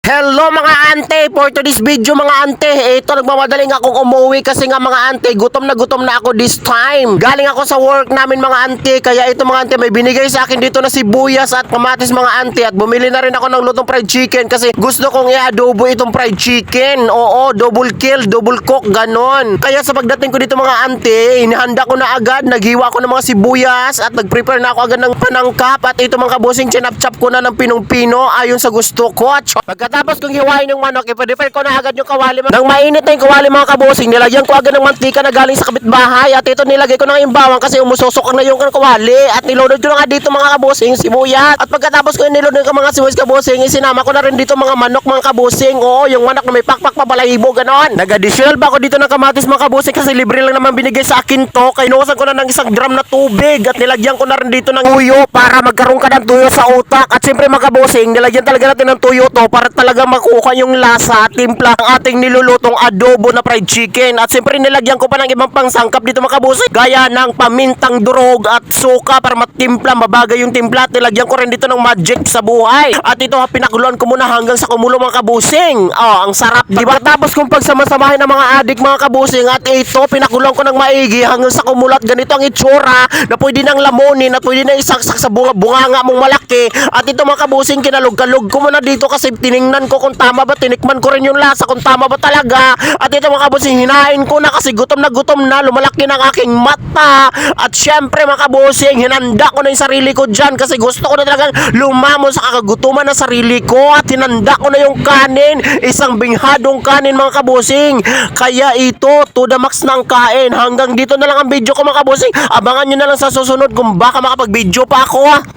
Hello mga ante, for today's video mga ante, ito nagmamadaling akong umuwi kasi nga mga ante, gutom na ako this time. Galing ako sa work namin mga ante, kaya ito mga ante, may binigay sa akin dito na sibuyas at kamatis mga ante, at bumili na rin ako ng lutong fried chicken kasi gusto kong i-adobo itong fried chicken. Oo, double kill, double cook, ganon. Kaya sa pagdating ko dito mga ante, inihanda ko na agad, naghiwa ko ng mga sibuyas at nag-prepare na ako agad ng panangkap, at ito mga kabusing, chinap-chap ko na ng pinong-pino ayon sa gusto ko. At pagkatapos kong hiwain yung manok, ipa-defer ko na agad yung kawali. Nang mainit na yung kawali mga kabusing, nilagyan ko agad ng mantika na galing sa kapitbahay, at ito nilagay ko ng imbawang kasi umusosok na yung kawali, at nilunod ko na nga dito mga kabusing sibuyas. At pagkatapos ko nilunod ko mga sibuyas kabusing, isinama ko na rin dito mga manok mga kabusing. Oo, yung manok na may pakpak pa balahibo, ganon. Nag-additional ba ako dito ng kamatis mga kabusing kasi libre lang naman binigay sa akin to. Kainusan ko na ng 1 gram na tubig, at nilagyan ko na rin dito ng tuyo para magkaroon ka ng tuyo sa utak. At siyempre mga kabusing, nilagyan talaga natin ng tuyo to para talaga makuha yung lasa at timpla ng ating nilulutong adobo na fried chicken. At siyempre nilagyan ko pa ng ibang pangsangkap dito mga kabusing, gaya ng pamintang durog at suka para matimpla, mabagay yung timpla. At nilagyan ko rin dito ng magic sa buhay. At ito pinakuluan ko muna hanggang sa kumulo mga kabusing. Oh, ang sarap, di ba? Tapos kung pagsama-samahin ng mga adik mga kabusing, at ito pinakuluan ko ng maigi hanggang sa kumulat. Ganito ang itsura na pwede nang lamunin at pwede nang isaksak sa bunga mong malaki. At ito mga kabusing, kinalog-kalog ko muna dito kasi tiningnan ko kung tama ba, tinikman ko rin yung lasa kung tama ba talaga. At ito mga kabusing, hinain ko na kasi gutom na, lumalaki ng aking mata. At syempre mga kabusing, hinanda ko na yung sarili ko dyan kasi gusto ko na talagang lumamon sa kakagutuman ng sarili ko. At hinanda ko na yung kanin, isang binghadong kanin mga kabusing. Kaya ito, to the max ng kain. Hanggang dito na lang ang video ko mga kabusing. Abangan nyo na lang sa susunod kung baka makapag-video pa ako.